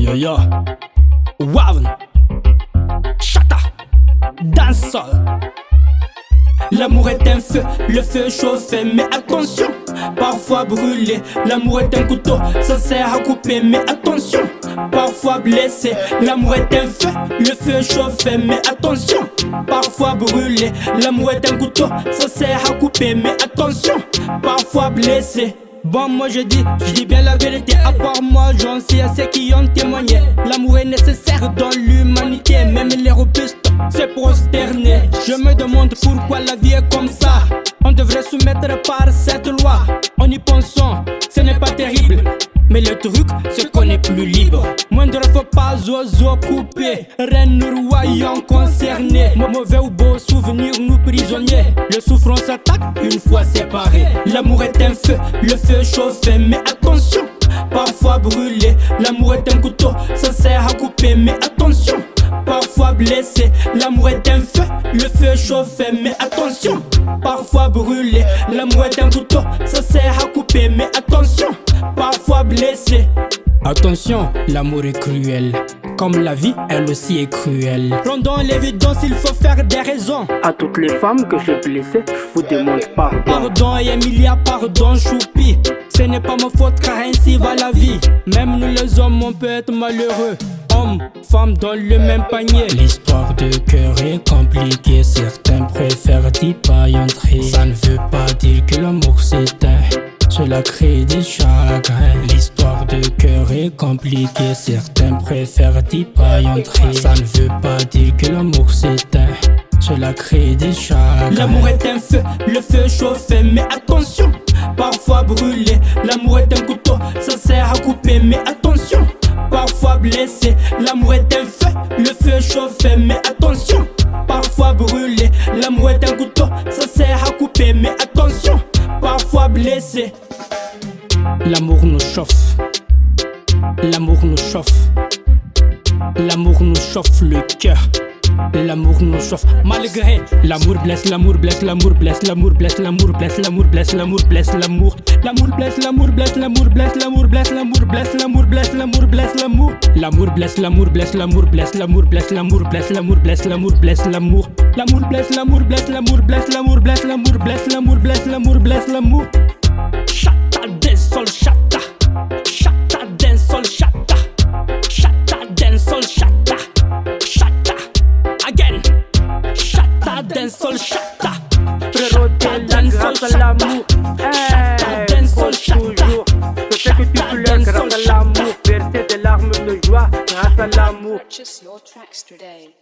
Yo yo, Waven, Chata, dancehall. L'amour est un feu, le feu chauffé, mais attention, parfois brûlé. L'amour est un couteau, ça sert à couper, mais attention, parfois blessé. L'amour est un feu, le feu chauffé, mais attention, parfois brûlé. L'amour est un couteau, ça sert à couper, mais attention, parfois blessé. Bon, moi je dis bien la vérité. À part moi, j'en sais assez qui ont témoigné. L'amour est nécessaire dans l'humanité. Même les robustes, c'est prosterné. Je me demande pourquoi la vie est comme ça. On devrait soumettre par cette loi. En y pensant, ce n'est pas terrible. Mais le truc, c'est qu'on est plus libre. Moindre faut pas oiseau coupé. Reine ou royaume concerné. Mauvais ou beau souvenir nous prisonniers. Le souffrance attaque une fois séparés. L'amour est un feu, le feu chauffé, mais attention, parfois brûlé. L'amour est un couteau, ça sert à couper, mais attention, parfois blessé. L'amour est un feu, le feu chauffé, mais attention, parfois brûlé. L'amour est un couteau, ça sert à couper, mais attention, parfois blessé. Attention, l'amour est cruel, comme la vie elle aussi est cruelle. Rendons l'évidence, il faut faire des raisons. À toutes les femmes que j'ai blessées, je vous demande pardon. Pardon et Emilia, pardon choupi. Ce n'est pas ma faute car ainsi va la vie. Même nous les hommes on peut être malheureux. Hommes, femmes dans le même panier. L'histoire de cœur est compliquée. Certains préfèrent d'y pas entrer. Ça ne veut pas dire que l'amour s'éteint, cela crée des chagrins. L'histoire de cœur est compliquée. Certains préfèrent d'y pas entrer. Ça ne veut pas dire que l'amour s'éteint, cela crée des chagrins. L'amour est un feu, le feu chauffé, mais attention, parfois brûlé. L'amour est un couteau, ça sert à couper, mais attention, parfois blessé. L'amour est un feu, le feu chauffé, mais attention, parfois brûlé. L'amour est un couteau, ça sert à couper, mais attention, parfois blessé. L'amour nous chauffe, l'amour nous chauffe, l'amour nous chauffe le cœur. L'amour nous chauffe malgré. L'amour blesse, l'amour blesse, l'amour blesse, l'amour blesse, l'amour blesse, l'amour blesse, l'amour blesse, l'amour. L'amour blesse, l'amour blesse, l'amour blesse, l'amour blesse, l'amour blesse, l'amour blesse, l'amour blesse, l'amour. L'amour blesse, l'amour blesse, l'amour blesse, l'amour blesse, l'amour blesse, l'amour blesse, l'amour blesse, l'amour. L'amour blesse, l'amour blesse, l'amour blesse, l'amour blesse, l'amour blesse, l'amour blesse, l'amour blesse, l'amour. Chata dancehall, chata, chata dancehall, chata, chata dancehall, chata, chata again, chata dancehall, chata, Frérot, grâce à l'amour, chata dancehall, chata. Je sais que tu pleures grâce à l'amour. Verser des larmes de joie grâce à l'amour. Purchase your tracks today.